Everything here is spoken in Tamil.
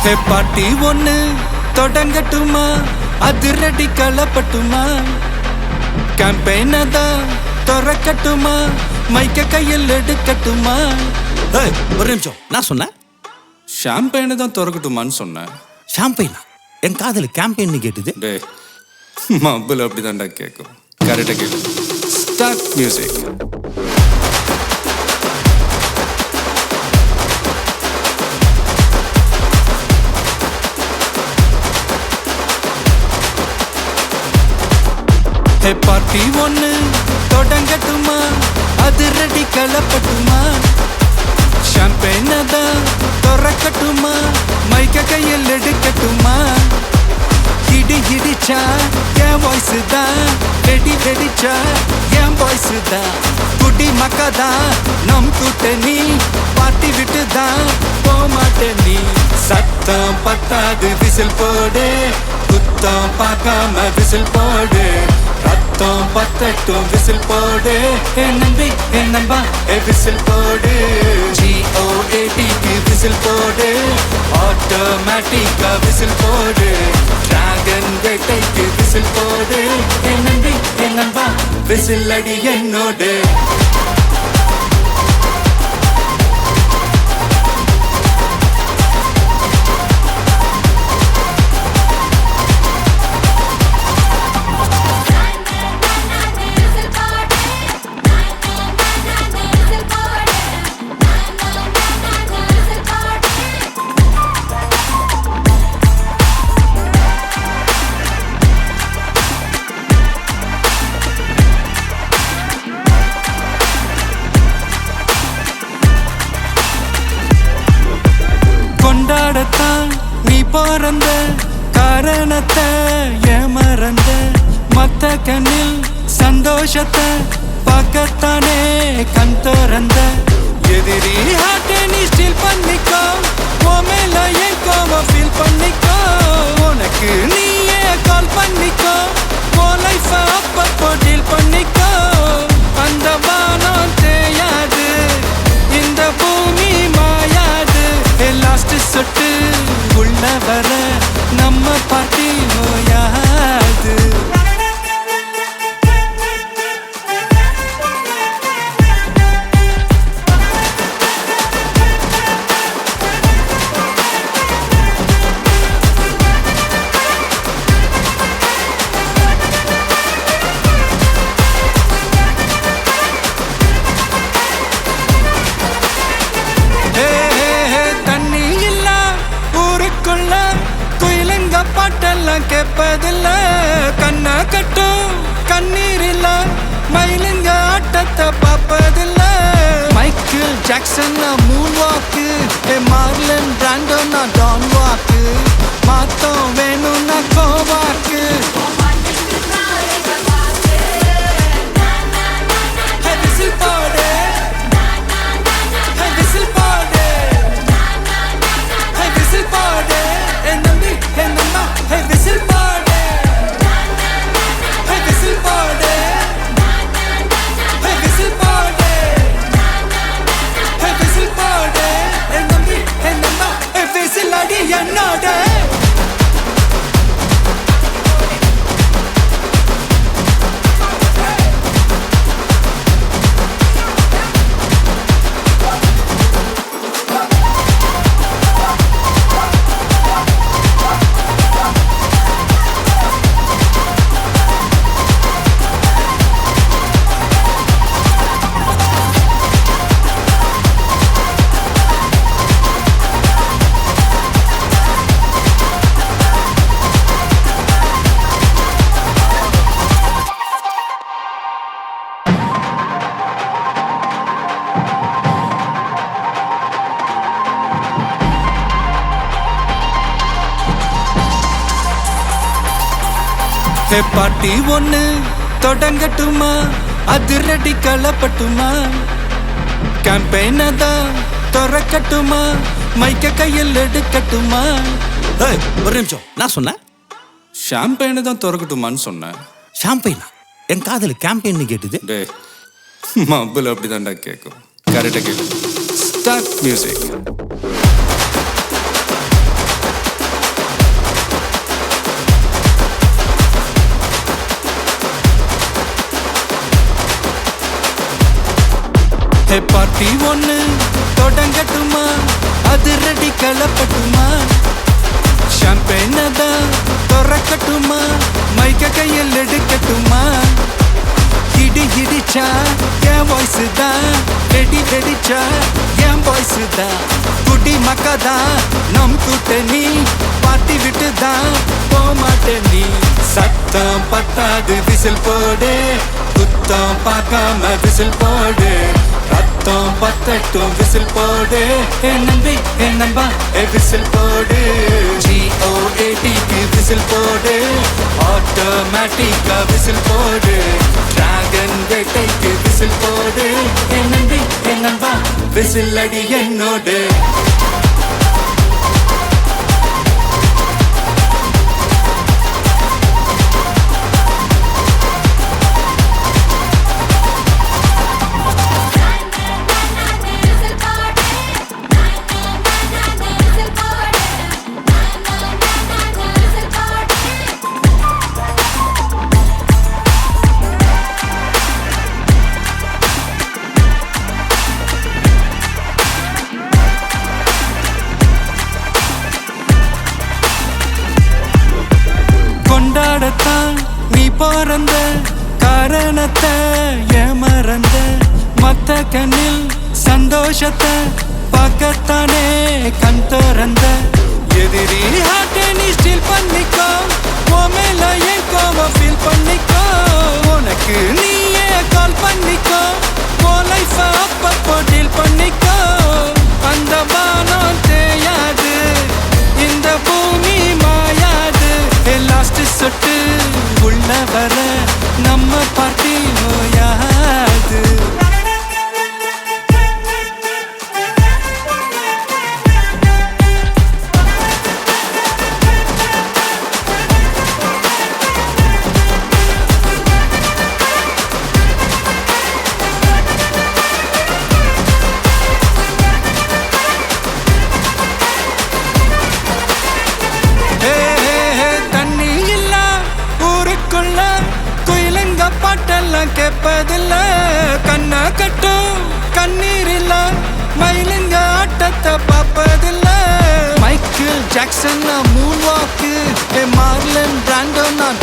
ஹே பாட்டி ஒண்ணு தொடங்கட்டுமா, அதிரடி களப்பட்டுமா, கேம்பெயின தான் திறக்கட்டுமா, மைக்க கையில் எடுக்கட்டுமா. ஒரு நிமிஷம், நான் சொன்னேன் ஷாம்பெயினை தான் திறக்கட்டுமான்னு சொன்னேன். ஷாம்பெயினா? என் காதல் கேம்பெயின் கேட்டுது. டே மப்பிள் அப்படிதான்டா கேட்கும். கரெக்டாக கேட்கு. Start music. ஹே பார்ட்டி ஒண்ணு தொடங்கட்டுமா, அதிரடி களப்பட்டுமா, ஷாம்பெயினை தான் திறக்கட்டுமா, மைக்க கையில் எடுக்கட்டுமா. இடி இடிச்சா என் வாய்ஸ் தான், வெடி வெடிச்சா என் வாய்ஸ் தான், குடி மக்கதான் நம் கூட்டணி, பாட்டி விட்டு தான் போமாட்ட நீ. சத்தம் பத்தாது விசில் போடு, குத்தம் பார்க்காம விசில் போடு, ரத்தம் பத்தட்டும் விசில் போடு, என் நம்பி என் நம்பா விசில் போடு. GOATக்கு விசில் போடு, ஆட்டோமேட்டிக்கா விசில் போடு, டிராகன் வேட்டைக்கு விசில் போடு, என் நம்பி என் நம்பா விசில் அடி என்னோடு. கொண்டாடத்தான் நீ பிறந்த காரணத்தை ஏமறந்த, மத்த கண்ணில் சந்தோஷத்தை பார்க்கத்தானே கண் திறந்த. எதிரி ஹார்ட்டை நீ ஸ்டீல் பண்ணிக்கோ, உன் மேல என் கோவம் ஃபீல் பண்ணிக்கோ, உனக்கு நீயே கால் பண்ணிக்கோ, உன் லைஃப அப்பப்போ டீல் பண்ணிக்கோ. அந்த வானம் தேயாது, இந்த பூமி மாயாது, லாஸ்ட் சொட்டு உள்ள வர நம்ம பாட்டி நோயாது. பாட்டெல்லாம் கேட்பதில்ல, கண்ணா கட்டும் கண்ணீர் இல்ல, மயிலுங்க ஆட்டத்தை பார்ப்பதில்ல. மைக்கேல் ஜாக்சன் மூன் வாக்கு, மார்லன் பிராண்டோ நான் டான் வாக்கு, மாத்தம் வேணும்னா கோவாக்கு. விசில் போடு, விசில் போடு, விசில் போடு, என் நம்பி என் நம்பா விசில் போடு, விசில் போடு, விசில் போடு, விசில் போடு, என் நம்பி என் நம்பா விசில் அடி என்னோட. ஹே பாட்டி ஒண்ணு தொடங்கட்டுமா, அதிரடி களப்பட்டுமா, கேம்பெயின தான் திறக்கட்டுமா, மைக்க கையில் எடுக்கட்டுமா. ஒரு நிமிஷம், நான் சொன்னேன் ஷாம்பெயினை தான் திறக்கட்டுமான்னு சொன்னேன். ஷாம்பெயினா? என் காதல் கேம்பெயின் கேட்டுது. டே மப்பிள் அப்படிதான்டா கேட்கும். கரெக்டாக கேட்கு. Start music. பார்ட்டி ஒண்ணு தொடங்கட்டுமா, அது ரெடி கலப்பட்டுமா, ஷாம்பெயின தான் திறக்கட்டுமா, மைக்க கையில் எடுக்கட்டுமா, இடி இடிச்சா என் வாய்ஸ் தான், வெடி வெடிச்சா என் வாய்ஸ் தான், குடி மக்கா தான் நம் கூட்டணி, பாட்டி விட்டு தான் போமாட்ட நீ, சத்தம் பத்தாது விசில் போடு, குத்தம் பார்க்காம விசில் போடு, ரத்தம் பத்தட்டும் விசில் போடு, என் நம்பி என் நம்பா விசில் போடு, GOATக்கு விசில் போடு, ஆட்டோமேட்டிக்கா விசில் போடு, டிராகன் வேட்டைக்கு விசில் போடு, என் நம்பி என் நம்பா விசில் அடி என்னோடு. கொண்டாடத்தான் நீ பிறந்த காரணத்தை ஏமறந்த, மத்த கண்ணில் சந்தோஷத்தை பார்க்கத்தானே கண் திறந்த, எதிரி ஹார்ட்டை நீ ஸ்டீல் பண்ணிக்கோ, உன் மேல என் கோவம் ஃபீல் பண்ணிக்கோ, உனக்கு நீயே கால் பண்ணிக்கோ, உன் லைஃப அப்பப்போ டீல் பண்ணிக்கோ, அந்த வானம் தேயாது, இந்த பூமி மாயாது, லாஸ்ட் சொட்டு உள்ள வர நம்ம பார்ட்டி ஓயாது. குயிலங்க பாட்டெல்லாம் கேட்பதில்ல, கண்ணா கட்டும் கண்ணீர் இல்ல, மயிலுங்க ஆட்டத்தை பார்ப்பதில்ல, மைக்கேல் ஜாக்சன் மூன் வாக்கு, மார்லன் பிராண்டோ நான்